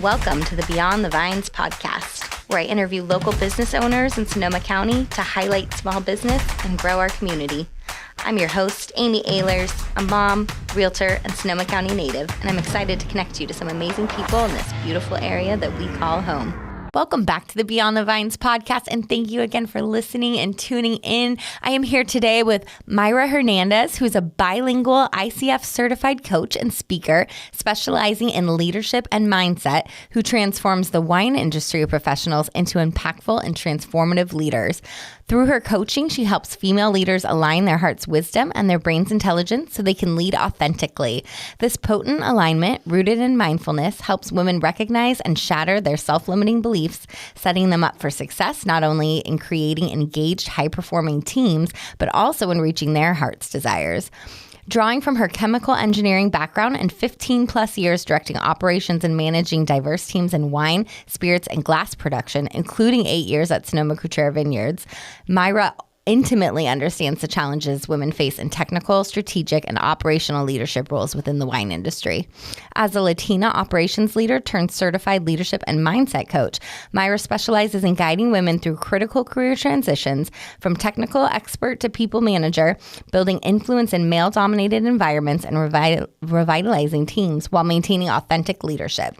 Welcome to the Beyond the Vines podcast, where I interview local business owners in Sonoma County to highlight small business and grow our community. I'm your host, Amy Ehlers, a mom, realtor, and Sonoma County native, and I'm excited to connect you to some amazing people in this beautiful area that we call home. Welcome back to the Beyond the Vines podcast, and thank you again for listening and tuning in. I am here today with Mayra Hernandez, who is a bilingual ICF certified coach and speaker specializing in leadership and mindset, who transforms the wine industry professionals into impactful and transformative leaders. Through her coaching, she helps female leaders align their heart's wisdom and their brain's intelligence so they can lead authentically. This potent alignment, rooted in mindfulness, helps women recognize and shatter their self-limiting beliefs, setting them up for success not only in creating engaged, high-performing teams, but also in reaching their heart's desires. Drawing from her chemical engineering background and 15 plus years directing operations and managing diverse teams in wine, spirits, and glass production, including 8 years at Sonoma Cutrer Vineyards, Mayra intimately understands the challenges women face in technical, strategic, and operational leadership roles within the wine industry. As a Latina operations leader turned certified leadership and mindset coach, Mayra specializes in guiding women through critical career transitions from technical expert to people manager, building influence in male-dominated environments and revitalizing teams while maintaining authentic leadership.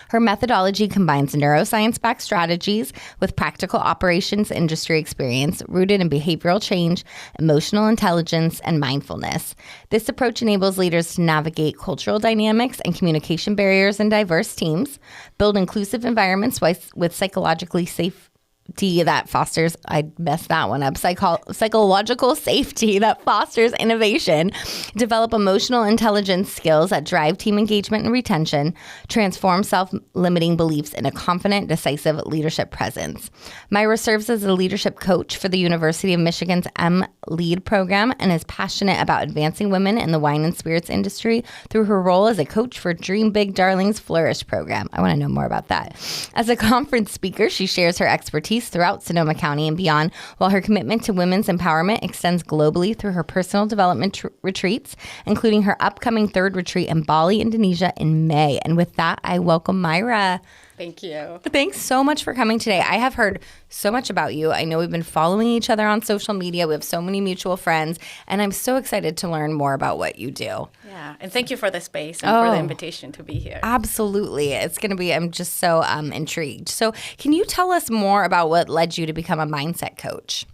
Her methodology combines neuroscience-backed strategies with practical operations industry experience rooted in behavioral change, emotional intelligence, and mindfulness. This approach enables leaders to navigate cultural dynamics and communication barriers in diverse teams, build inclusive environments with psychologically safe that fosters, I messed that one up, psychological safety that fosters innovation, develop emotional intelligence skills that drive team engagement and retention, transform self-limiting beliefs in a confident, decisive leadership presence. Mayra serves as a leadership coach for the University of Michigan's M-Lead program and is passionate about advancing women in the wine and spirits industry through her role as a coach for Dream Big Darlings Flourish program. I want to know more about that. As a conference speaker, she shares her expertise throughout Sonoma County and beyond, while her commitment to women's empowerment extends globally through her personal development retreats, including her upcoming third retreat in Bali, Indonesia in May. And with that, I welcome Mayra. Thank you. Thanks so much for coming today. I have heard so much about you. I know we've been following each other on social media. We have so many mutual friends, and I'm so excited to learn more about what you do. Yeah, and thank you for the space and for the invitation to be here. Absolutely. It's going to be, I'm just so intrigued. So can you tell us more about what led you to become a mindset coach?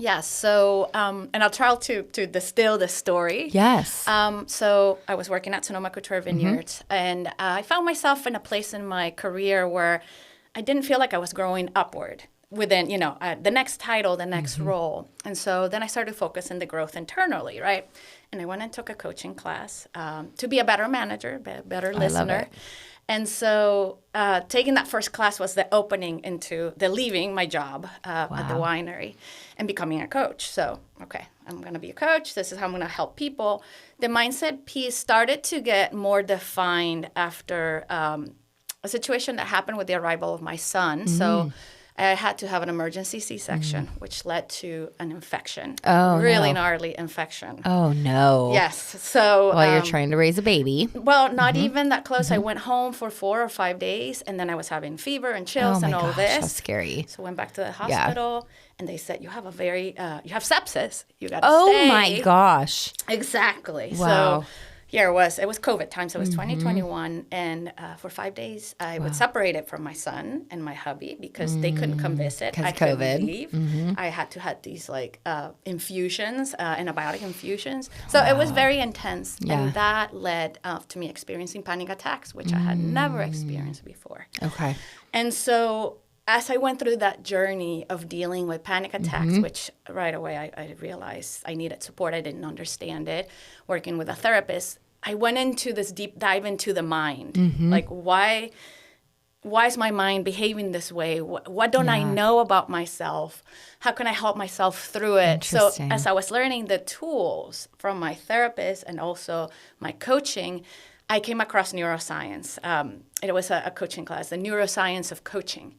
Yes. So, and I'll try to distill the story. Yes. So I was working at Sonoma Cutrer Vineyards, and I found myself in a place in my career where I didn't feel like I was growing upward within, the next title, the next role. And so then I started focusing the growth internally, right? And I went and took a coaching class to be a better manager, a better listener. I love it. And so taking that first class was the opening into the leaving my job at the winery and becoming a coach. So, okay, I'm going to be a coach. This is how I'm going to help people. The mindset piece started to get more defined after a situation that happened with the arrival of my son. So I had to have an emergency C-section, which led to an infection. Really gnarly infection. Oh, no. Yes. So while you're trying to raise a baby. Well, not even that close. I went home for 4 or 5 days, and then I was having fever and chills and all this. How scary. So I went back to the hospital, and they said, you have you have sepsis. You got to stay. Oh, my gosh. Exactly. Wow. So here it was. It was COVID time, so it was 2021. And for 5 days, I was separated from my son and my hubby because they couldn't come visit. I couldn't leave. I had to have these infusions, antibiotic infusions. So it was very intense. Yeah. And that led to me experiencing panic attacks, which I had never experienced before. Okay. And so as I went through that journey of dealing with panic attacks, which right away I realized I needed support, I didn't understand it, working with a therapist, I went into this deep dive into the mind. Like, why is my mind behaving this way? What don't I know about myself? How can I help myself through it? So as I was learning the tools from my therapist and also my coaching, I came across neuroscience. It was a coaching class, the neuroscience of coaching.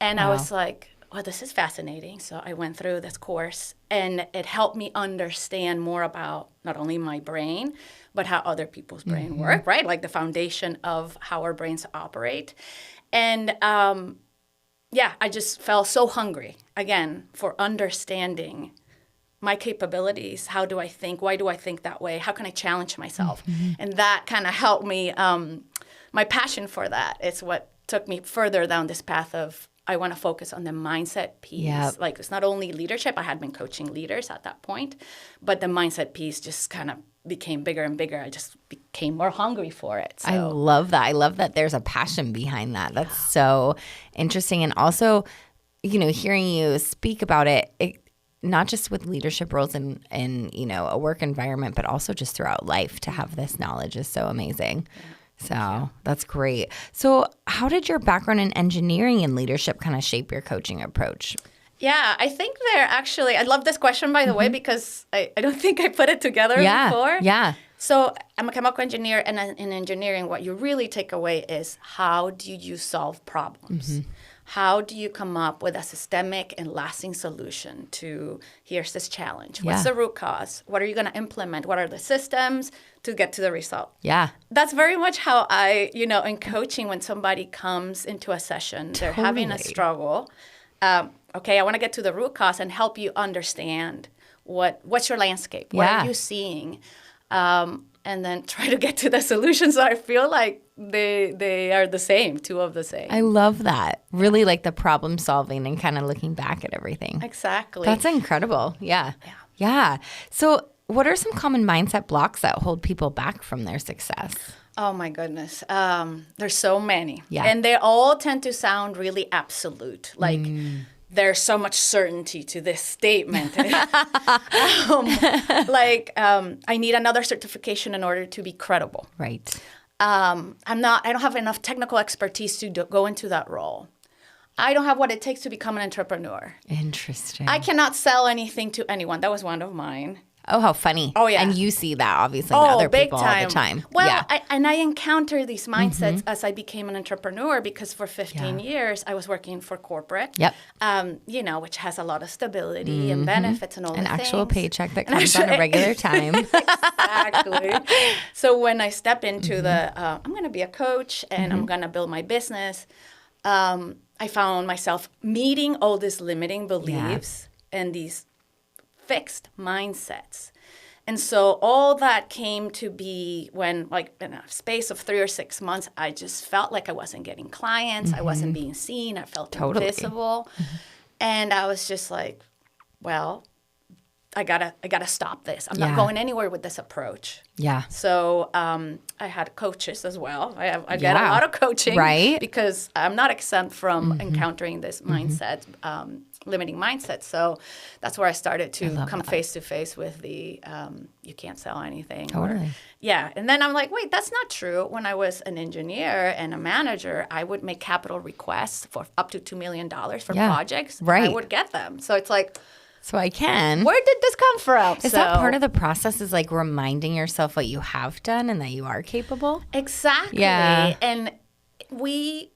And I was like, well, this is fascinating. So I went through this course, and it helped me understand more about not only my brain, but how other people's brain work, right? Like the foundation of how our brains operate. And I just felt so hungry, again, for understanding my capabilities. How do I think? Why do I think that way? How can I challenge myself? And that kind of helped me. My passion for that is what took me further down this path of I want to focus on the mindset piece. Yep. Like, it's not only leadership. I had been coaching leaders at that point, but the mindset piece just kind of became bigger and bigger. I just became more hungry for it. So. I love that. I love that there's a passion behind that. That's so interesting. And also, hearing you speak about it not just with leadership roles in a work environment, but also just throughout life, to have this knowledge is so amazing. Yeah. So that's great. So how did your background in engineering and leadership kind of shape your coaching approach? Yeah, I think I love this question, by the way, because I don't think I put it together before. Yeah. So I'm a chemical engineer, and in engineering, what you really take away is how do you solve problems? How do you come up with a systemic and lasting solution to, here's this challenge? What's the root cause? What are you going to implement? What are the systems to get to the result? Yeah. That's very much how I, in coaching, when somebody comes into a session, they're having a struggle. Okay, I want to get to the root cause and help you understand what's your landscape? What are you seeing? And then try to get to the solutions. So I feel like they are the same, two of the same. I love that. Really like the problem solving and kind of looking back at everything. Exactly. That's incredible. Yeah. So what are some common mindset blocks that hold people back from their success? Oh, my goodness. There's so many. Yeah. And they all tend to sound really absolute. Like, there's so much certainty to this statement. I need another certification in order to be credible. Right. I don't have enough technical expertise to go into that role. I don't have what it takes to become an entrepreneur. Interesting. I cannot sell anything to anyone. That was one of mine. Oh, how funny. Oh, yeah. And you see that, obviously, in other people all the time. Well, yeah. I encountered these mindsets as I became an entrepreneur, because for 15 years, I was working for corporate, which has a lot of stability and benefits and all An the things. actual paycheck that comes on a regular time. Exactly. So when I step into I'm going to be a coach and I'm going to build my business, I found myself meeting all these limiting beliefs and these fixed mindsets. And so all that came to be when, like, in a space of 3 or 6 months, I just felt like I wasn't getting clients. I wasn't being seen. I felt invisible. And I was just like, well, I gotta stop this. I'm not going anywhere with this approach. Yeah. So I had coaches as well. I get a lot of coaching, right? Because I'm not exempt from encountering this mindset, limiting mindset. So that's where I started to come face to face with the you can't sell anything. Totally. And then I'm like, wait, that's not true. When I was an engineer and a manager, I would make capital requests for up to $2 million for projects. Right. I would get them. So it's like, so I can. where did this come from? Is that part of the process, is like reminding yourself what you have done and that you are capable? Exactly. Yeah. And we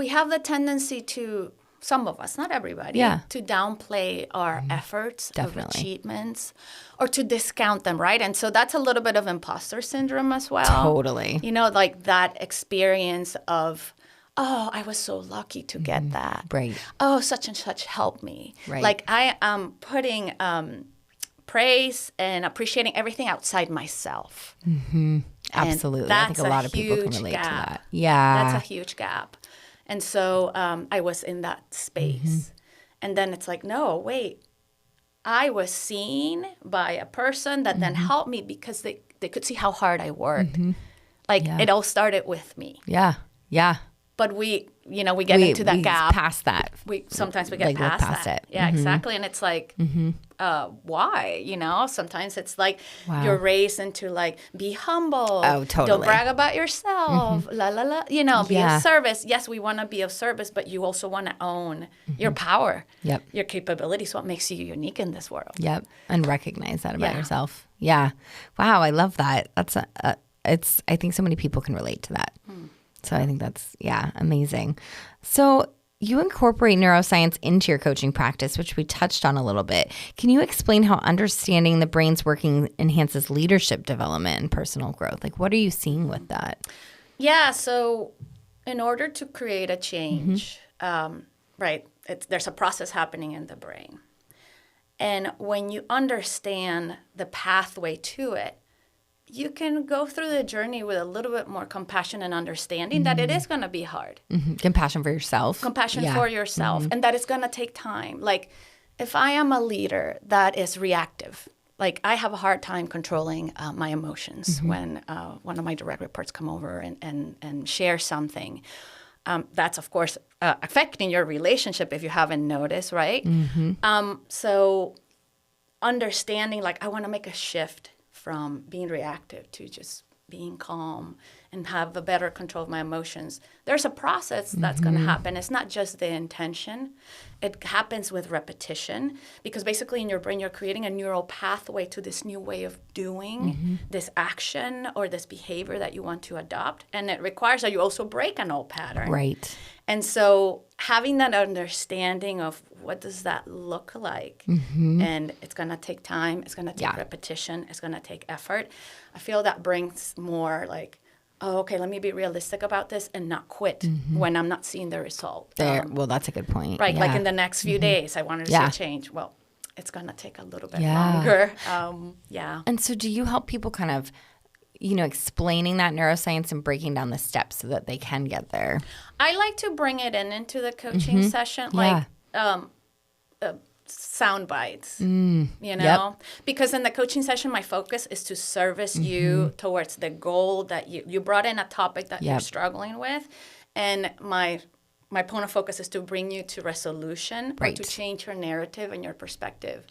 have the tendency to, some of us, not everybody, to downplay our efforts of achievements or to discount them, right? And so that's a little bit of imposter syndrome as well. Totally. Like that experience of, oh, I was so lucky to get that. Right. Oh, such and such helped me. Right. Like I am putting praise and appreciating everything outside myself. Absolutely. I think a lot of people can relate to that. Yeah. That's a huge gap. And so I was in that space. And then it's like, no, wait. I was seen by a person that then helped me because they could see how hard I worked. It all started with me. Yeah. Yeah. But we get into that gap. Past that. Sometimes we get past it. Yeah, exactly. And it's like, why? Sometimes it's like you're raised into like, be humble. Oh, totally. Don't brag about yourself. La, la, la. Be of service. Yes, we want to be of service, but you also want to own your power, your capabilities, what makes you unique in this world. Yep. And recognize that about yourself. Yeah. Wow, I love that. That's I think so many people can relate to that. So I think that's, amazing. So, you incorporate neuroscience into your coaching practice, which we touched on a little bit. Can you explain how understanding the brain's working enhances leadership development and personal growth? Like, what are you seeing with that? Yeah, so in order to create a change, there's a process happening in the brain. And when you understand the pathway to it, you can go through the journey with a little bit more compassion and understanding that it is going to be hard. Compassion for yourself. Compassion for yourself. And that it's going to take time. Like, if I am a leader that is reactive, like I have a hard time controlling my emotions when one of my direct reports come over and share something. That's, of course, affecting your relationship if you haven't noticed, right? So understanding, like, I want to make a shift from being reactive to just being calm and have a better control of my emotions. There's a process that's going to happen. It's not just the intention. It happens with repetition because basically in your brain, you're creating a neural pathway to this new way of doing this action or this behavior that you want to adopt. And it requires that you also break an old pattern. Right. And so having that understanding of what does that look like, and it's going to take time, it's going to take repetition, it's going to take effort. I feel that brings more like, oh, okay, let me be realistic about this and not quit when I'm not seeing the result. Well, that's a good point. Right, like in the next few days, I wanted to see a change. Well, it's going to take a little bit longer. And so do you help people kind of, explaining that neuroscience and breaking down the steps so that they can get there? I like to bring it into the coaching session, like sound bites, because in the coaching session, my focus is to service you towards the goal that you brought in a topic that you're struggling with. And my point of focus is to bring you to resolution or to change your narrative and your perspective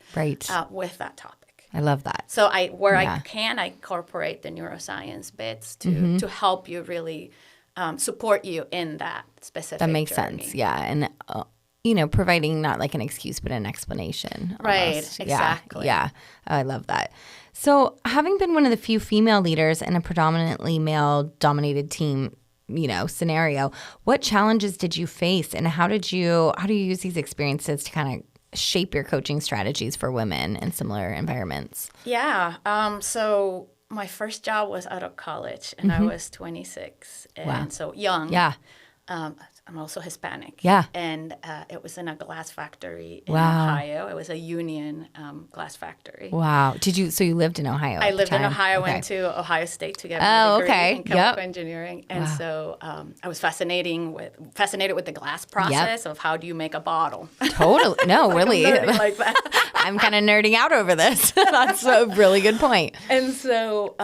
with that topic. I love that. So I incorporate the neuroscience bits to help you really support you in that specific That makes journey. sense. Yeah. And, providing not like an excuse, but an explanation. Right. Almost. Exactly. Yeah. I love that. So having been one of the few female leaders in a predominantly male-dominated team, scenario, what challenges did you face and how do you use these experiences to kind of shape your coaching strategies for women in similar environments? Yeah. So my first job was out of college, and I was 26, and so young. Yeah. I'm also Hispanic. Yeah. And it was in a glass factory in Ohio. It was a union glass factory. Wow. So you lived in Ohio? I lived in Ohio. Okay. Went to Ohio State to get my degree in chemical engineering. And so I was fascinated with the glass process of how do you make a bottle. Totally. No, like really. Like that. I'm kind of nerding out over this. That's a really good point. And so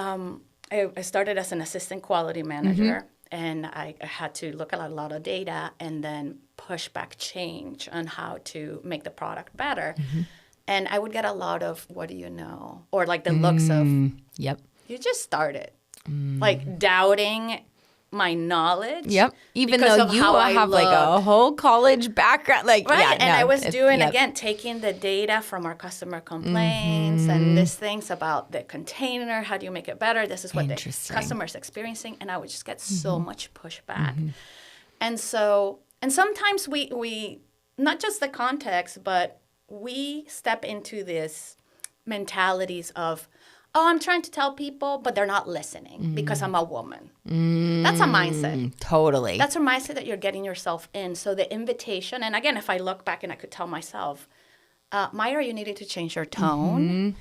I started as an assistant quality manager. And I had to look at a lot of data and then push back change on how to make the product better. And I would get a lot of, what do you know? Or like the looks of, you just started. Like doubting my knowledge. Even though you have like a whole college background. I was doing, again, taking the data from our customer complaints and these things about the container, how do you make it better? This is what the customer's experiencing. And I would just get so much pushback. And sometimes we, not just the context, but we step into this mentalities of, oh, I'm trying to tell people, but they're not listening because I'm a woman. That's a mindset. Totally. That's a mindset that you're getting yourself in. So the invitation, and again, if I look back and I could tell myself, Mayra, you needed to change your tone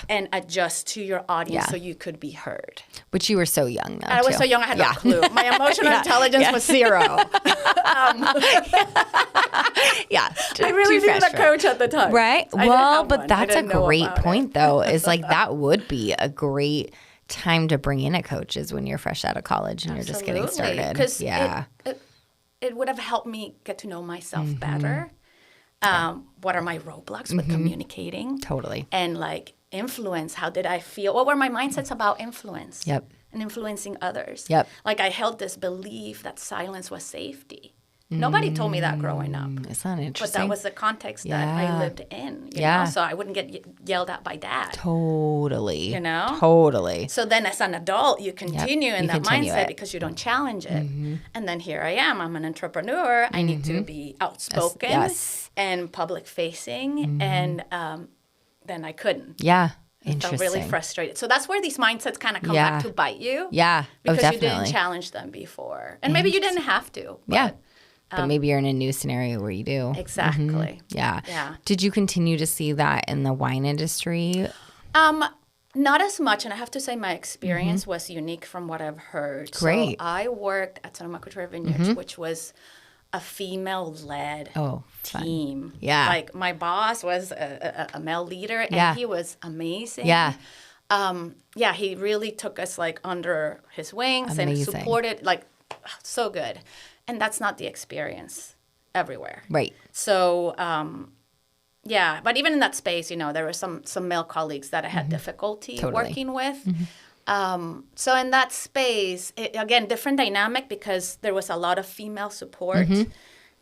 and adjust to your audience so you could be heard. Which you were so young, though, I was so young, I had no clue. My emotional intelligence was zero. I really needed a coach at the time. Right? Well, but that's a great point, though, is like that would be a great time to bring in a coach is when you're fresh out of college and you're just getting started. Because it would have helped me get to know myself better. What are my roadblocks with communicating? Totally. And like influence, how did I feel? What were my mindsets about influence? Yep. And influencing others. Yep. Like I held this belief that silence was safety. Nobody told me that growing up. It's not interesting. But that was the context that I lived in, you know? So I wouldn't get yelled at by dad. Totally. You know? Totally. So then as an adult, you continue in that mindset it. because you don't challenge it. And then here I am. I'm an entrepreneur. I need to be outspoken and public-facing. And then I couldn't. Yeah. I felt really frustrated. So that's where these mindsets kind of come back to bite you. Yeah. Because you didn't challenge them before. And maybe you didn't have to. But, but maybe you're in a new scenario where you do. Exactly. Yeah. Did you continue to see that in the wine industry? Not as much. And I have to say my experience was unique from what I've heard. Great. So I worked at Sonoma Couture Vineyards, which was a female-led team. Yeah. Like my boss was a male leader, and he was amazing. Yeah. He really took us like under his wings and supported, like, so good. And that's not the experience everywhere. Right. So, but even in that space, you know, there were some male colleagues that I had difficulty working with. So in that space, again, different dynamic because there was a lot of female support.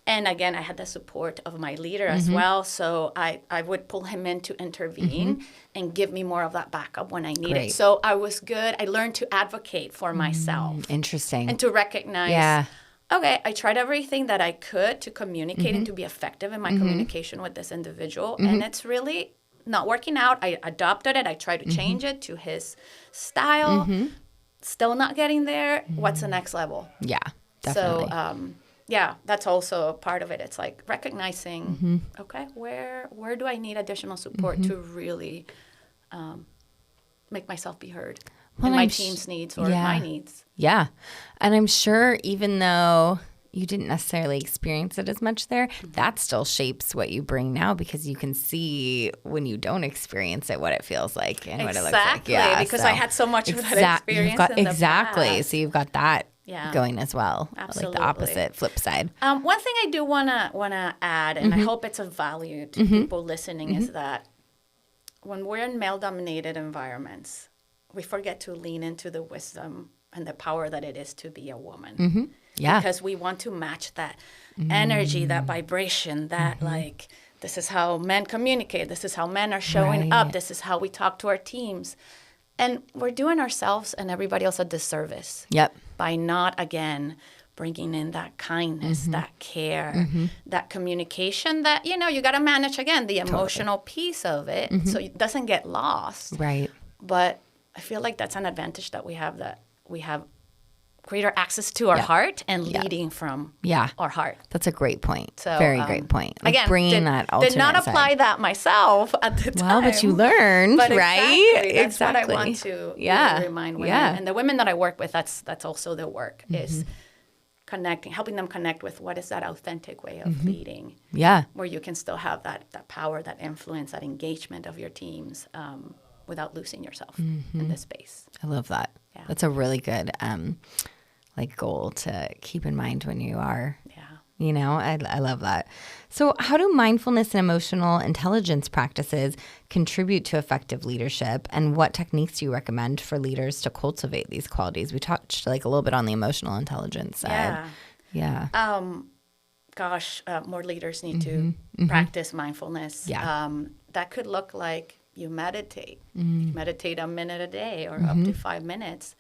And again, I had the support of my leader as well. So I would pull him in to intervene and give me more of that backup when I needed. So I was good. I learned to advocate for myself. Interesting. And to recognize, okay, I tried everything that I could to communicate and to be effective in my communication with this individual. And it's really not working out. I adopted it. I tried to change it to his style. Still not getting there. What's the next level? Yeah, definitely. So, that's also a part of it. It's like recognizing, okay, where do I need additional support to really make myself be heard? And my team's needs or my needs. Yeah. And I'm sure even though you didn't necessarily experience it as much there, that still shapes what you bring now because you can see when you don't experience it what it feels like and what it looks like. Yeah, because I had so much of that experience in the past. So you've got that going as well. Absolutely. Like the opposite, flip side. One thing I do wanna add, and I hope it's of value to people listening, is that when we're in male-dominated environments, we forget to lean into the wisdom and the power that it is to be a woman. Yeah. Because we want to match that energy, that vibration, that like, this is how men communicate. This is how men are showing up. This is how we talk to our teams. And we're doing ourselves and everybody else a disservice. By not, again, bringing in that kindness, that care, that communication that, you know, you got to manage, again, the emotional piece of it so it doesn't get lost. Right. But I feel like that's an advantage that we have greater access to our heart and leading from our heart. That's a great point. So, very great point. Like again, bringing that alternate did not apply side. that myself at the time. Well, but you learned, but right? That's what I want to really remind women. And the women that I work with, that's also their work, is connecting, helping them connect with what is that authentic way of leading. Where you can still have that power, that influence, that engagement of your teams without losing yourself in this space. I love that. Yeah. That's a really good goal to keep in mind when you are, you know, I love that. So how do mindfulness and emotional intelligence practices contribute to effective leadership, and what techniques do you recommend for leaders to cultivate these qualities? We touched like a little bit on the emotional intelligence side. More leaders need to practice mindfulness. That could look like you meditate. Meditate a minute a day or up to 5 minutes.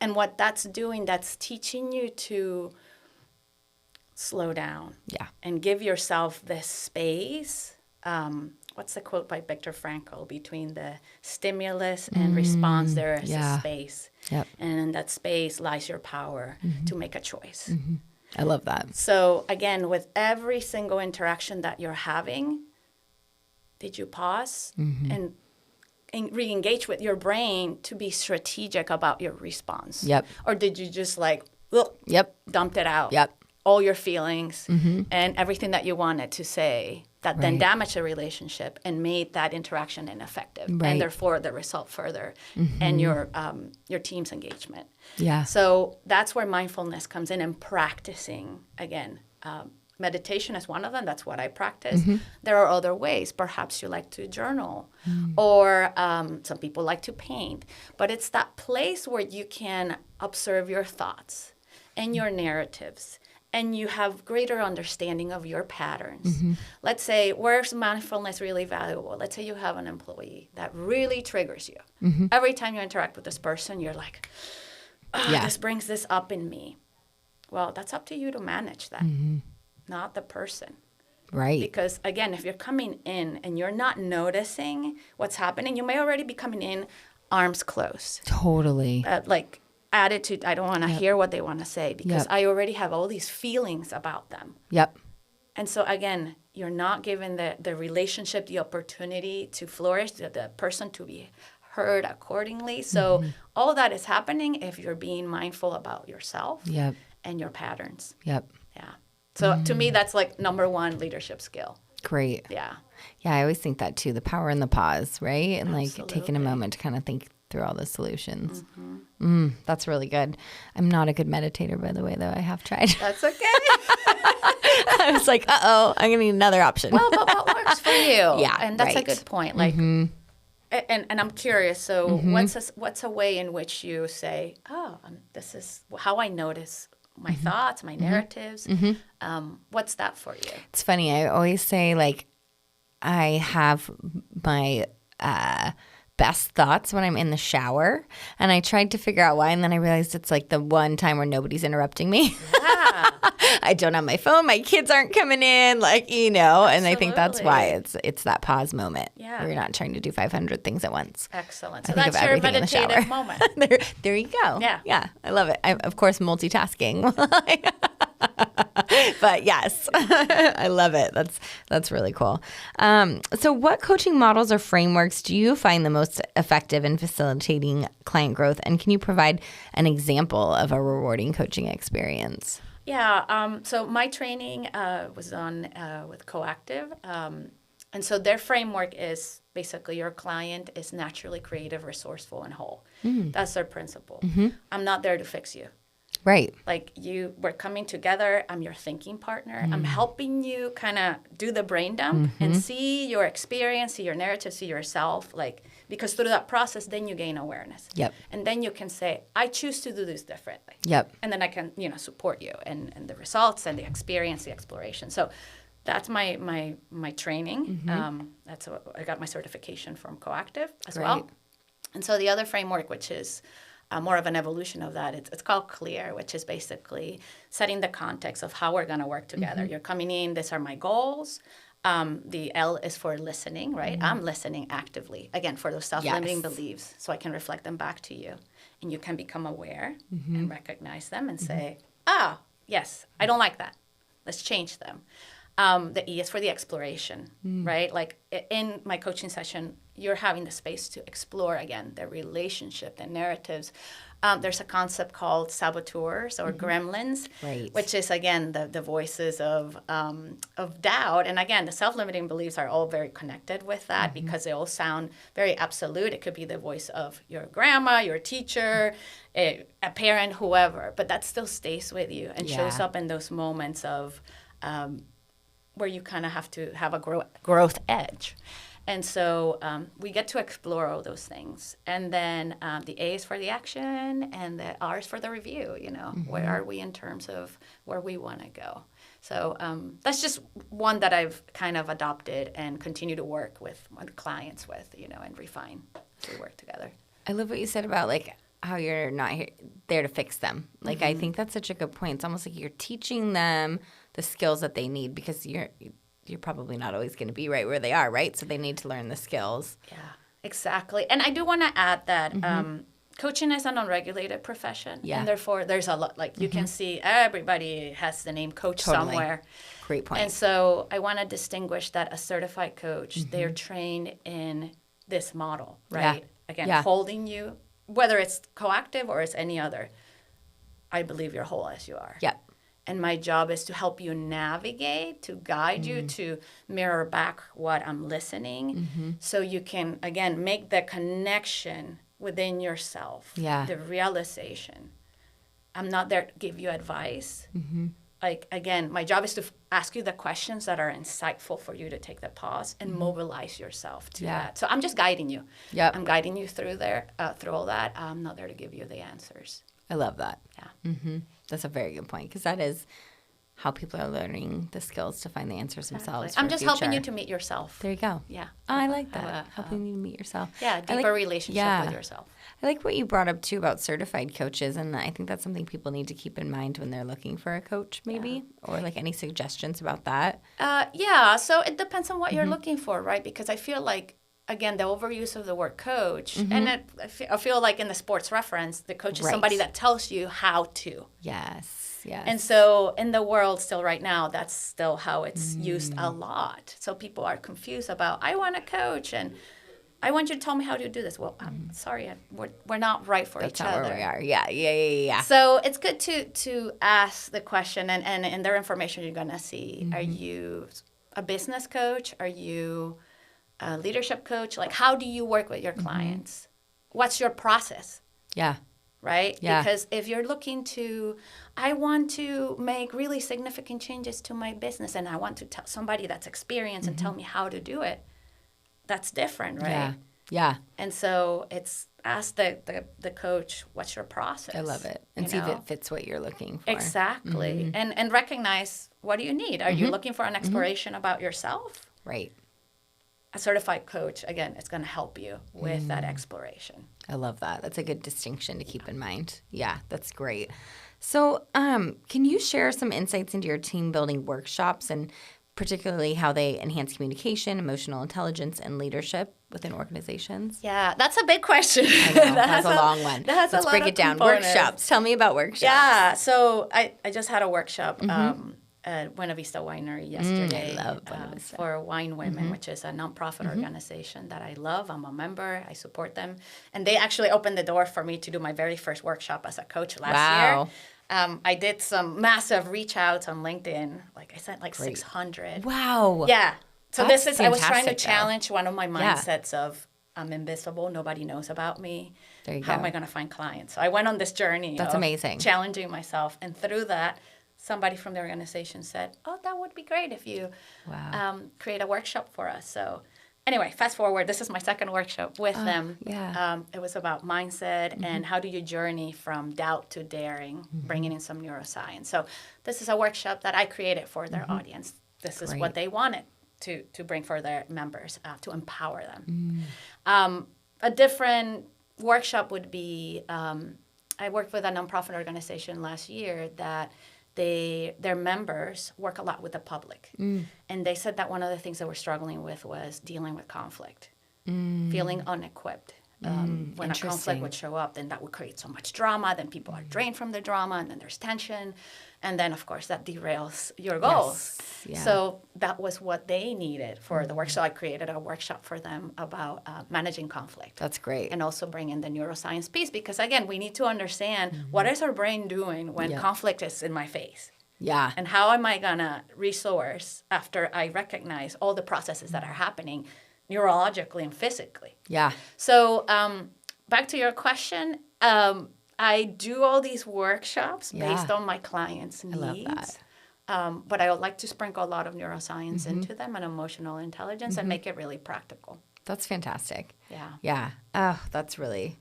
And what that's doing, that's teaching you to slow down and give yourself this space. What's the quote by Viktor Frankl? Between the stimulus and response, there is a space. And in that space lies your power to make a choice. I love that. So again, with every single interaction that you're having, did you pause and re-engage with your brain to be strategic about your response? Or did you just dumped it out? All your feelings and everything that you wanted to say that then damaged the relationship and made that interaction ineffective and therefore the result further and your team's engagement. So that's where mindfulness comes in, and practicing, again, meditation is one of them. That's what I practice. There are other ways. Perhaps you like to journal or some people like to paint. But it's that place where you can observe your thoughts and your narratives and you have greater understanding of your patterns. Let's say, where's mindfulness really valuable? Let's say you have an employee that really triggers you. Every time you interact with this person, you're like, this brings this up in me. Well, that's up to you to manage that, not the person. Right. Because, again, if you're coming in and you're not noticing what's happening, you may already be coming in arms closed. Totally. Like, attitude, I don't want to hear what they want to say because I already have all these feelings about them. Yep. And so, again, you're not giving the relationship the opportunity to flourish, the person to be heard accordingly. So all that is happening if you're being mindful about yourself and your patterns. Yep. Yeah. So to me, that's like number one leadership skill. Great. Yeah. Yeah, I always think that too, the power in the pause, right? And like Absolutely. taking a moment to kind of think through all the solutions. That's really good. I'm not a good meditator, by the way, though. I have tried. That's okay. I was like, I'm going to need another option. Well, but what works for you? Yeah, And that's a right. good point. Like, and I'm curious. So what's a way in which you say, this is how I notice my thoughts, my narratives. What's that for you? It's funny. I always say, like, I have my best thoughts when I'm in the shower. And I tried to figure out why. And then I realized it's like the one time where nobody's interrupting me. Yeah. I don't have my phone. My kids aren't coming in, like, you know, and I think that's why Absolutely. it's that pause moment. Yeah. Where you're not trying to do 500 things at once. Excellent. I So think that's of your everything in the shower. meditative moment. there you go. Yeah. Yeah. I love it. Of course, multitasking. But yes, I love it. That's really cool. So what coaching models or frameworks do you find the most effective in facilitating client growth? And can you provide an example of a rewarding coaching experience? Yeah. So my training was on with Coactive. And so their framework is basically your client is naturally creative, resourceful, and whole. That's their principle. I'm not there to fix you. Right. Like we're coming together. I'm your thinking partner. I'm helping you kind of do the brain dump and see your experience, see your narrative, see yourself. Like, because through that process, then you gain awareness. Yep. And then you can say, I choose to do this differently. Yep. And then I can, support you and the results and the experience, the exploration. So that's my training. I got my certification from Coactive as well. And so the other framework, which is more of an evolution of that, it's called CLEAR, which is basically setting the context of how we're going to work together. You're coming in, these are my goals. The L is for listening, right? I'm listening actively, again, for those self-limiting beliefs, so I can reflect them back to you. And you can become aware and recognize them and say, yes, I don't like that. Let's change them. The E is for the exploration, right? Like in my coaching session, you're having the space to explore, again, the relationship, the narratives. There's a concept called saboteurs or gremlins, which is, again, the voices of doubt. And, again, the self-limiting beliefs are all very connected with that because they all sound very absolute. It could be the voice of your grandma, your teacher, a parent, whoever. But that still stays with you and shows up in those moments of where you kind of have to have a growth edge. And so we get to explore all those things. And then the A is for the action and the R is for the review, Where are we in terms of where we want to go? So that's just one that I've kind of adopted and continue to work with my clients with, and refine as we work together. I love what you said about, like, how you're not there to fix them. Like, I think that's such a good point. It's almost like you're teaching them the skills that they need because you're probably not always going to be right where they are, right? So they need to learn the skills. Yeah, exactly. And I do want to add that coaching is an unregulated profession. Yeah. And therefore, there's a lot, like you can see everybody has the name coach somewhere. Great point. And so I want to distinguish that a certified coach, they're trained in this model, right? Yeah. Again, holding you, whether it's Coactive or it's any other, I believe you're whole as you are. Yep. And my job is to help you navigate, to guide you, to mirror back what I'm listening so you can, again, make the connection within yourself, the realization. I'm not there to give you advice. Like, again, my job is to ask you the questions that are insightful for you to take the pause and mobilize yourself to that. So I'm just guiding you. Yep. I'm guiding you through all that. I'm not there to give you the answers. I love that. Yeah. That's a very good point because that is how people are learning the skills to find the answers themselves. I'm just helping you to meet yourself. There you go. Yeah. I like that. Helping you to meet yourself. Yeah, deeper relationship with yourself. I like what you brought up, too, about certified coaches, and I think that's something people need to keep in mind when they're looking for a coach, maybe, or like any suggestions about that. So it depends on what you're looking for, right? Because I feel like, again, the overuse of the word coach, and I feel like in the sports reference, the coach is somebody that tells you how to. Yes. And so in the world still right now, that's still how it's used a lot. So people are confused about, I want a coach and I want you to tell me how to do this. Well, I'm sorry, we're not right for each other. That's not where we are. Yeah. So it's good to ask the question, and in their information you're going to see, are you a business coach? Are you a leadership coach? Like, how do you work with your clients? What's your process? Yeah. Right? Yeah. Because if you're looking to, I want to make really significant changes to my business and I want to tell somebody that's experienced and tell me how to do it, that's different, right? Yeah. And so it's ask the coach, what's your process? I love it. And see if it fits what you're looking for. Exactly. And recognize, what do you need? Are you looking for an exploration about yourself? Right. A certified coach, again, it's going to help you with that exploration. I love that. That's a good distinction to keep in mind. Yeah, that's great. So can you share some insights into your team building workshops and particularly how they enhance communication, emotional intelligence, and leadership within organizations? Yeah, that's a big question. I know, that's a long one. Let's break it down. Components. Workshops. Tell me about workshops. Yeah, so I just had a workshop at Buena Vista Winery yesterday. I love Buena Vista. For Wine Women, which is a nonprofit organization that I love. I'm a member. I support them. And they actually opened the door for me to do my very first workshop as a coach last year. I did some massive reach outs on LinkedIn. Like I sent 600. Wow. Yeah. So That's I was trying to fantastic, challenge one of my mindsets of I'm invisible. Nobody knows about me. There you How go. am I going to find clients? So I went on this journey. That's of amazing. Challenging myself. And through that, somebody from the organization said, oh, that would be great if you create a workshop for us. So anyway, fast forward, this is my second workshop with them. Yeah. It was about mindset and how do you journey from doubt to daring, bringing in some neuroscience. So this is a workshop that I created for their audience. This is what they wanted to bring for their members, to empower them. A different workshop would be, I worked with a nonprofit organization last year that their members work a lot with the public. And they said that one of the things they were struggling with was dealing with conflict, feeling unequipped. When a conflict would show up, then that would create so much drama. Then people are drained from the drama, and then there's tension. And then, of course, that derails your goals. Yes. Yeah. So that was what they needed for the work. So I created a workshop for them about managing conflict. That's great. And also bring in the neuroscience piece because, again, we need to understand what is our brain doing when conflict is in my face. Yeah. And how am I going to resource after I recognize all the processes that are happening neurologically and physically. Yeah. So back to your question, I do all these workshops based on my clients' needs. I love that. But I would like to sprinkle a lot of neuroscience into them and emotional intelligence and make it really practical. That's fantastic. Yeah. Yeah. Oh, that's really...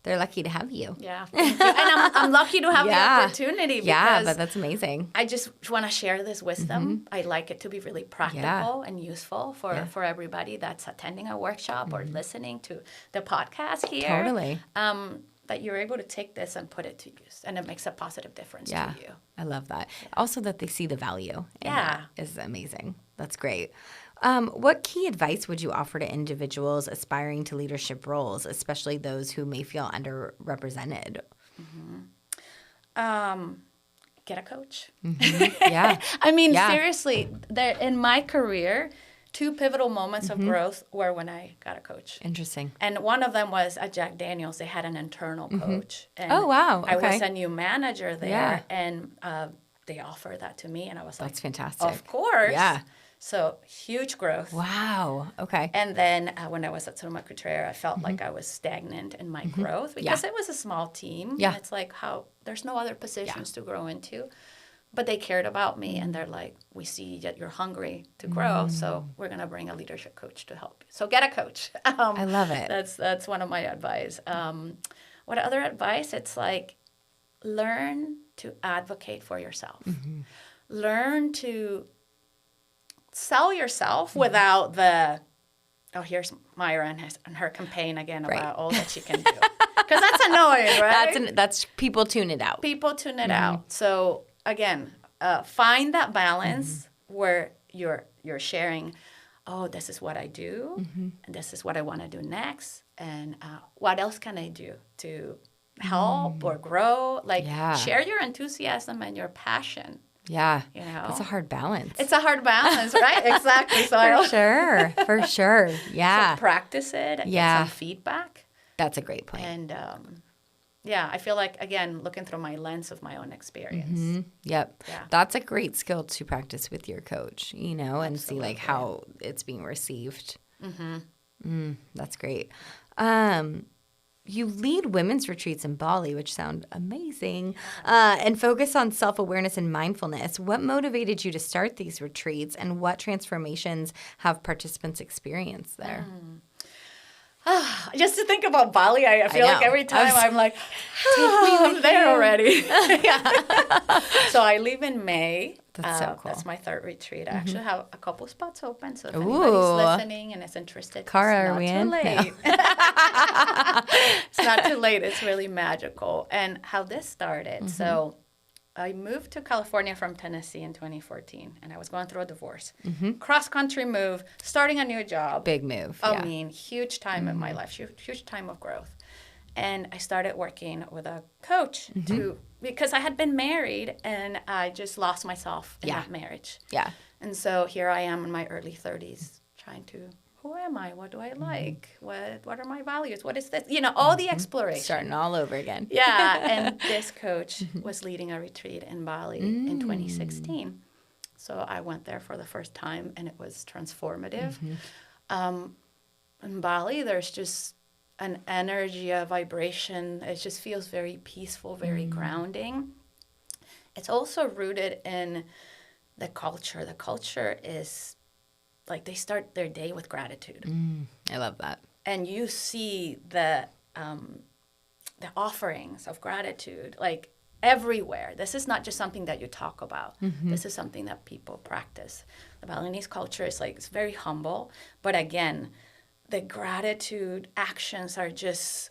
They're lucky to have you. Yeah, thank you. And I'm lucky to have the opportunity because but that's amazing. I just want to share this wisdom. I like it to be really practical and useful for everybody that's attending a workshop or listening to the podcast here. Totally. That you're able to take this and put it to use, and it makes a positive difference to you. I love that. Also that they see the value in that is amazing. That's great. What key advice would you offer to individuals aspiring to leadership roles, especially those who may feel underrepresented? Get a coach. Yeah. I mean, seriously, in my career, 2 pivotal moments of growth were when I got a coach. Interesting. And one of them was at Jack Daniels. They had an internal coach. And oh, wow. Okay. I was a new manager there, and they offered that to me, and I was like, that's fantastic. Of course. Yeah. So huge growth. Wow. Okay. And then when I was at Sonoma Cutrer, I felt like I was stagnant in my growth because it was a small team. Yeah. And it's like there's no other positions to grow into. But they cared about me, and they're like, we see that you're hungry to grow, so we're going to bring a leadership coach to help you. So get a coach. I love it. That's one of my advice. What other advice? It's like learn to advocate for yourself. learn to sell yourself without the, oh, here's Mayra and her campaign again about all that she can do. Because that's annoying, right? That's people tune it out. People tune it out. So again, find that balance where you're sharing, oh, this is what I do, and this is what I want to do next, and what else can I do to help or grow? Like, share your enthusiasm and your passion. Yeah. You know? It's a hard balance. It's a hard balance, right? Exactly. So For sure. Yeah. So practice it and get some feedback. That's a great point. And I feel like, again, looking through my lens of my own experience. Yep. Yeah. That's a great skill to practice with your coach, you know, and see like how it's being received. That's great. You lead women's retreats in Bali, which sound amazing, and focus on self-awareness and mindfulness. What motivated you to start these retreats, and what transformations have participants experienced there? Just to think about Bali, I feel like every time I'm like, I'm there already. So I leave in May. That's so cool. That's my third retreat. I actually have a couple spots open, so if anybody's listening and is interested, Cara, it's not too late. It's not too late. It's really magical. And how this started. So I moved to California from Tennessee in 2014, and I was going through a divorce. Cross-country move, starting a new job. Big move. I mean, huge time in my life, huge time of growth. And I started working with a coach because I had been married, and I just lost myself in that marriage. Yeah. And so here I am in my early 30s trying to, who am I? What do I like? What are my values? What is this? You know, all the exploration. Starting all over again. Yeah, and this coach was leading a retreat in Bali in 2016. So I went there for the first time, and it was transformative. In Bali, there's just an energy, a vibration. It just feels very peaceful, very grounding. It's also rooted in the culture. The culture is like they start their day with gratitude. I love that. And you see the offerings of gratitude like everywhere. This is not just something that you talk about. This is something that people practice. The Balinese culture is like, it's very humble, but again, the gratitude actions are just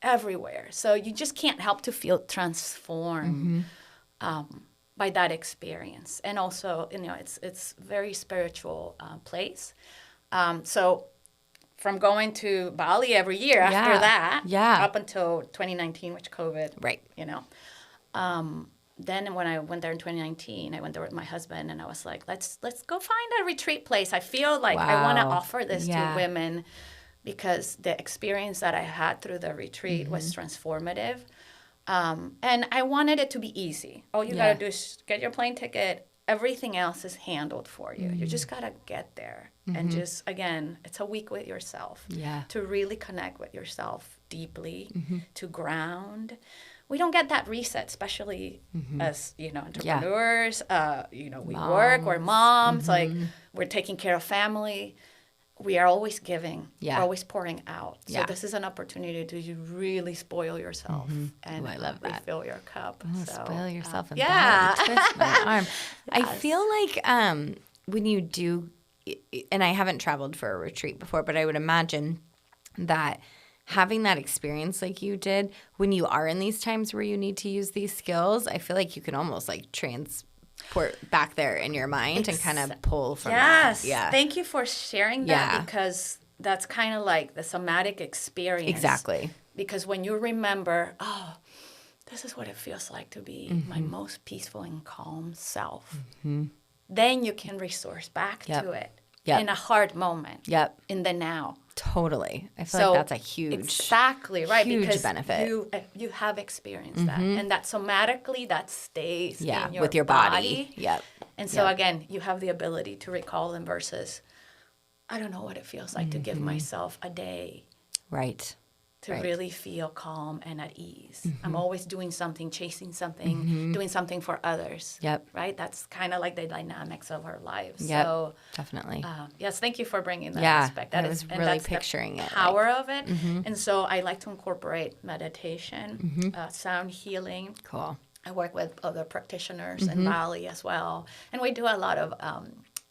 everywhere. So you just can't help to feel transformed by that experience. And also, you know, it's very spiritual place. So from going to Bali every year after that, up until 2019, which COVID, you know. Then when I went there in 2019, I went there with my husband, and I was like, let's go find a retreat place. I feel like I want to offer this to women because the experience that I had through the retreat was transformative. And I wanted it to be easy. All you got to do is get your plane ticket. Everything else is handled for you. You just got to get there. And just, again, it's a week with yourself. To really connect with yourself deeply, to ground. We don't get that reset, especially as, you know, entrepreneurs. You know, we work, we're moms, like we're taking care of family. We are always giving, always pouring out. So this is an opportunity to really spoil yourself and I love that. refill your cup. So, spoil yourself in Bali. Twist my arm. I feel like when you do, and I haven't traveled for a retreat before, but I would imagine that having that experience like you did, when you are in these times where you need to use these skills, I feel like you can almost like transport back there in your mind and kind of pull from that. Thank you for sharing that because that's kind of like the somatic experience. Exactly. Because when you remember, oh, this is what it feels like to be my most peaceful and calm self, then you can resource back to it in a hard moment, in the now. Totally. I feel like that's a huge huge benefit. You have experienced that. And that somatically that stays in your with your body. And so again, you have the ability to recall them versus I don't know what it feels like to give myself a day. To really feel calm and at ease. I'm always doing something, chasing something, doing something for others. Right? That's kind of like the dynamics of our lives. So definitely. Yes, thank you for bringing that aspect. I was really picturing the it. Power of it. And so I like to incorporate meditation, sound healing. Cool. I work with other practitioners in Bali as well. And we do a lot of,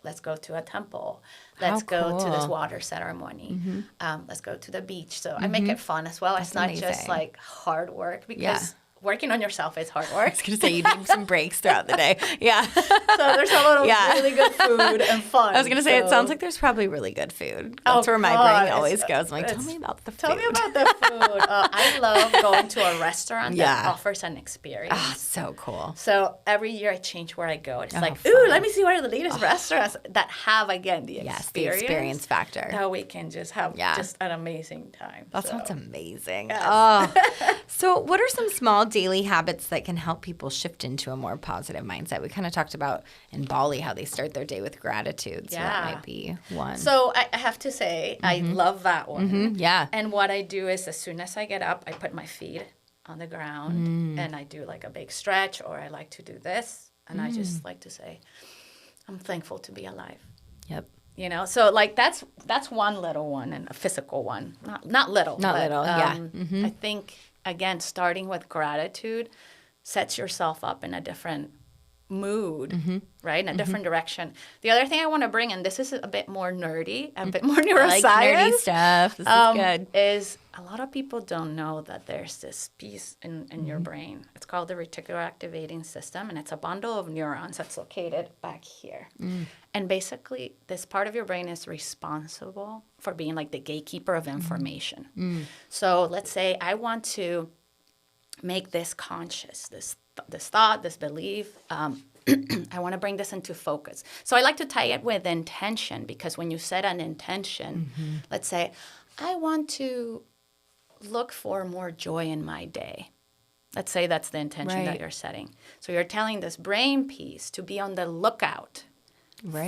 let's go to a temple. Let's go to this water ceremony. Let's go to the beach. So I make it fun as well. It's not just like hard work, because working on yourself is hard work. I was going to say, you need some breaks throughout the day. Yeah. So there's a lot of really good food and fun. I was going to say, it sounds like there's probably really good food. That's where my brain always goes. I'm like, tell me about the food. Tell me about the food. I love going to a restaurant that offers an experience. Oh, so cool. So every year I change where I go. It's like, ooh, let me see what are the latest restaurants that have, again, the experience factor. That we can just have just an amazing time. That sounds amazing. Yes. Oh. So what are some small daily habits that can help people shift into a more positive mindset? We kind of talked about in Bali how they start their day with gratitude. So that might be one. So I have to say, I love that one. Yeah. And what I do is, as soon as I get up, I put my feet on the ground and I do like a big stretch, or I like to do this. And I just like to say, I'm thankful to be alive. Yep. You know, so like that's one little one, and a physical one. Not little. I think, again, starting with gratitude sets yourself up in a different mood, right? In a different direction. The other thing I want to bring in, this is a bit more nerdy, a bit more neuroscience. I like nerdy stuff. This is good. Is a lot of people don't know that there's this piece in your brain. It's called the reticular activating system, and it's a bundle of neurons that's located back here. And basically, this part of your brain is responsible for being like the gatekeeper of information. So let's say I want to make this conscious, this thought, this belief. I want to bring this into focus. So I like to tie it with intention, because when you set an intention, let's say, I want to look for more joy in my day. Let's say that's the intention that you're setting. So you're telling this brain piece to be on the lookout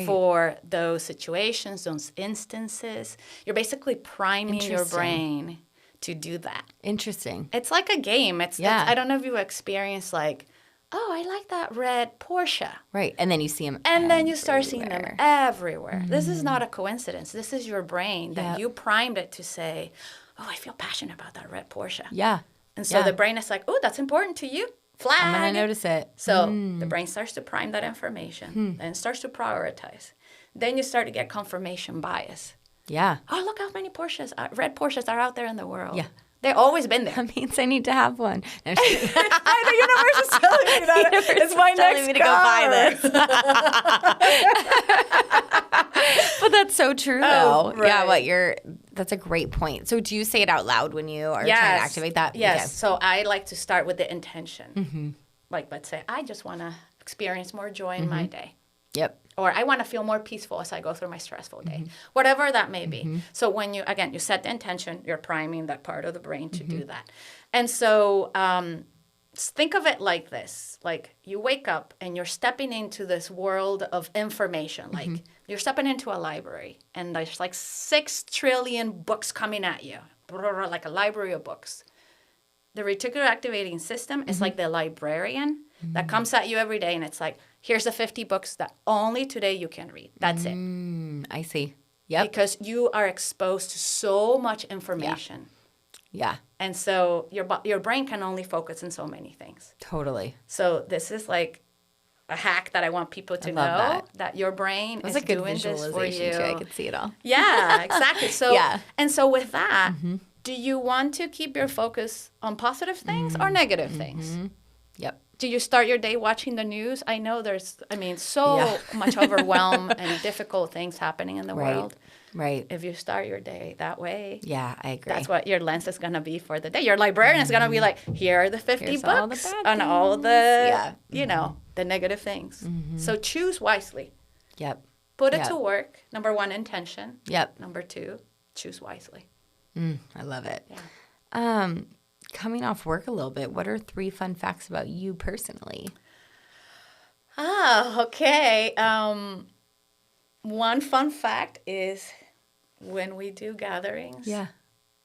for those situations, those instances. You're basically priming your brain to do that. Interesting. It's like a game. It's I don't know if you experience like, oh, I like that red Porsche. Right. And then you see them and then you start seeing them everywhere. This is not a coincidence. This is your brain that you primed it to say, oh, I feel passionate about that red Porsche. Yeah. And so the brain is like, oh, that's important to you. Flag. I'm going to notice it. So the brain starts to prime that information and starts to prioritize. Then you start to get confirmation bias. Yeah. Oh, look how many red Porsches are out there in the world. Yeah. They've always been there. That means I need to have one. No, the universe is telling me that. It's my next me to go buy this. But that's so true, though. Right. Yeah, that's a great point. So do you say it out loud when you are trying to activate that? Yes. Okay. So I like to start with the intention. Like, let's say, I just want to experience more joy in my day. Yep. Or I want to feel more peaceful as I go through my stressful day. Whatever that may be. So when you set the intention, you're priming that part of the brain to do that. And so think of it like this. Like, you wake up and you're stepping into this world of information. Like, you're stepping into a library, and there's like 6 trillion books coming at you, like a library of books. The reticular activating system is like the librarian that comes at you every day, and it's like, here's the 50 books that only today you can read. That's it. I see. Yep. Because you are exposed to so much information. Yeah. And so your brain can only focus on so many things. Totally. So this is like a hack that I want people to know that your brain is doing this for you. Too. I could see it all. Yeah, exactly. So and so with that, do you want to keep your focus on positive things or negative things? Yep. Do you start your day watching the news? I know there's, so much overwhelm and difficult things happening in the world. Right. If you start your day that way. Yeah, I agree. That's what your lens is going to be for the day. Your librarian is going to be like, here are the 50 books on all the, the negative things. So choose wisely. Yep. Put it to work. Number 1, intention. Yep. Number 2, choose wisely. I love it. Yeah. Coming off work a little bit, what are 3 fun facts about you personally? Okay. One fun fact is when we do gatherings,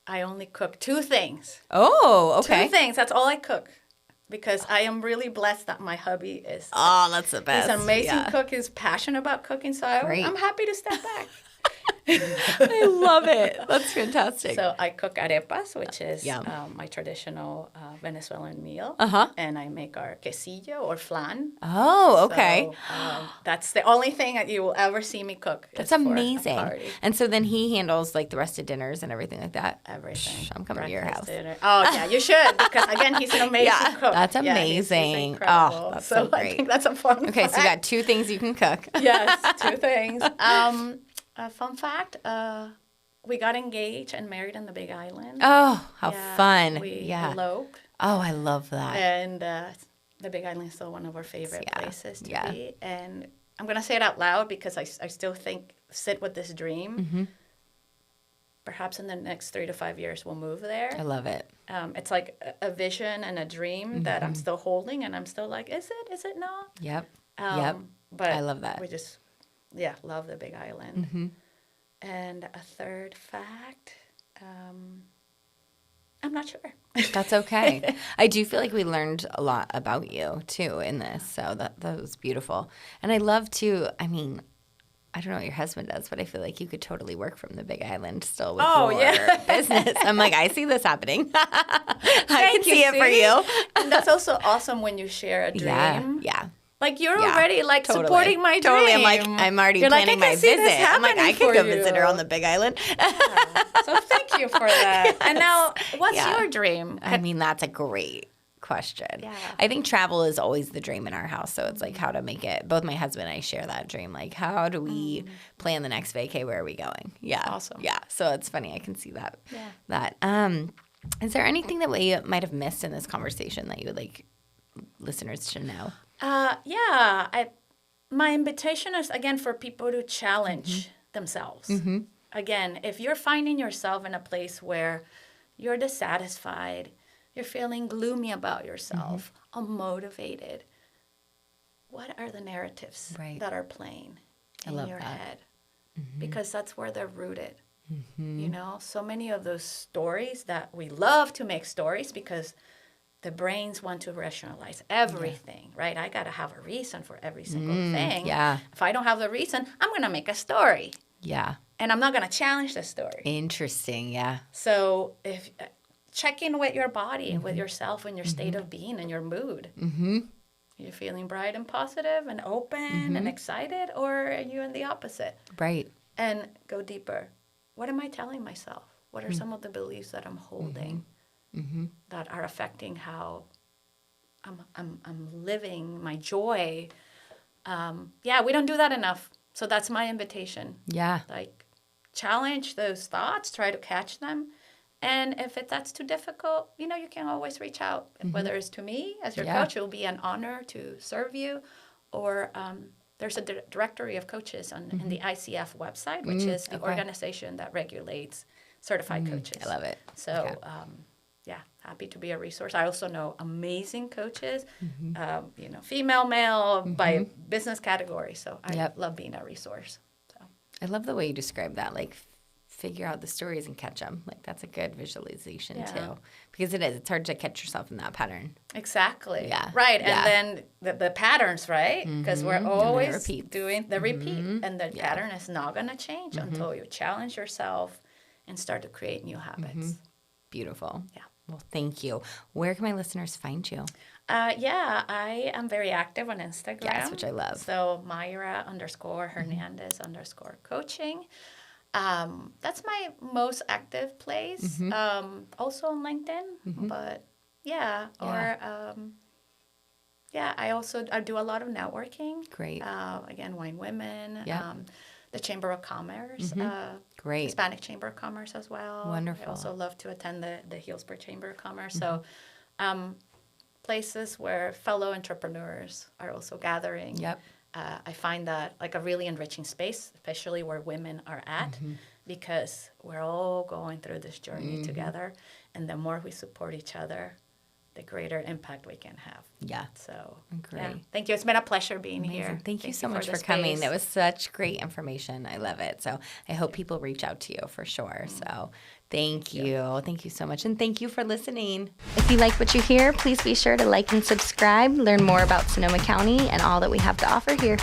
I only cook 2 things. Oh, okay. 2 things. That's all I cook. Because I am really blessed that my hubby is. Oh, that's the best. He's an amazing cook. He's passionate about cooking. So I'm happy to step back. I love it. That's fantastic. So I cook arepas, which is Yum. my traditional Venezuelan meal. Uh-huh. And I make our quesillo or flan. Oh, okay. So, that's the only thing that you will ever see me cook. That's is for a amazing. party. And so then he handles like the rest of dinners and everything like that. Everything. I'm coming to your Breakfast, house. dinner. Oh, yeah, you should. Because, again, he's an amazing cook. That's Yeah, amazing. he's incredible. Oh, that's so I great. think that's a fun Okay, fact. so you got 2 things you can cook. Yes, 2 things. A fun fact, we got engaged and married in the Big Island. Oh, how Yeah, fun. We Yeah. eloped. Oh, I love that. And the Big Island is still one of our favorite places to Yeah. be. And I'm going to say it out loud because I still sit with this dream. Mm-hmm. Perhaps in the next 3 to 5 years, we'll move there. I love it. It's like a vision and a dream that I'm still holding. And I'm still like, is it not? Yep. But I love that. We just, love the Big Island. Mm-hmm. And a third fact, I'm not sure. That's okay. I do feel like we learned a lot about you, too, in this. So that was beautiful. And I love to, I mean, I don't know what your husband does, but I feel like you could totally work from the Big Island still with your business. I'm like, I see this happening. I can see it for you. And that's also awesome when you share a dream. Yeah. Like you're already totally. supporting my dream. Totally. I'm like, I'm already planning my visit. I'm like, I could go visit her on the Big Island. So thank you for that. Yes. And now, what's your dream? I mean, that's a great question. Yeah. I think travel is always the dream in our house. So it's like how to make it. Both my husband and I share that dream. Like, how do we plan the next vacay? Where are we going? Yeah. Awesome. Yeah. So it's funny. I can see that. Yeah. That. Is there anything that we might have missed in this conversation that you would like listeners to know? My invitation is, again, for people to challenge themselves. Mm-hmm. Again, if you're finding yourself in a place where you're dissatisfied, you're feeling gloomy about yourself, unmotivated, what are the narratives that are playing in your head? Mm-hmm. Because that's where they're rooted. Mm-hmm. You know, so many of those stories that we love to make stories because the brains want to rationalize everything, right? I got to have a reason for every single thing. Yeah. If I don't have the reason, I'm going to make a story. Yeah. And I'm not going to challenge the story. Interesting. Yeah. So if check in with your body, with yourself, and your state of being and your mood. Mm-hmm. You're feeling bright and positive and open and excited, or are you in the opposite? Right. And go deeper. What am I telling myself? What are some of the beliefs that I'm holding that are affecting how I'm living my joy? We don't do that enough. So that's my invitation. Yeah. Like, challenge those thoughts, try to catch them. And if that's too difficult, you can always reach out. Whether it's to me as your coach, it will be an honor to serve you. Or there's a directory of coaches in the ICF website, which is the organization that regulates certified coaches. I love it. So, happy to be a resource. I also know amazing coaches, female, male, by business category. So I love being a resource. So I love the way you describe that, like figure out the stories and catch them. Like that's a good visualization too, because it's hard to catch yourself in that pattern. Exactly. Yeah. Right. Yeah. And then the patterns, right? Because we're always doing the repeat, and the pattern is not going to change until you challenge yourself and start to create new habits. Beautiful. Yeah. Well, thank you. Where can my listeners find you? I am very active on Instagram. Yes, which I love. So Mayra _Hernandez _coaching. That's my most active place. Also on LinkedIn, but I do a lot of networking. Great. Again, Wine Women. Yeah. The Chamber of Commerce. Great. Hispanic Chamber of Commerce as well. Wonderful. I also love to attend the Healdsburg Chamber of Commerce. So places where fellow entrepreneurs are also gathering. Yep. I find that like a really enriching space, especially where women are at, because we're all going through this journey together. And the more we support each other, the greater impact we can have. Yeah. So, great. Thank you. It's been a pleasure being Amazing. here. Thank you so much for coming. That was such great information. I love it. So I hope people reach out to you for sure. So thank you. Thank you so much. And thank you for listening. If you like what you hear, please be sure to like and subscribe, learn more about Sonoma County and all that we have to offer here.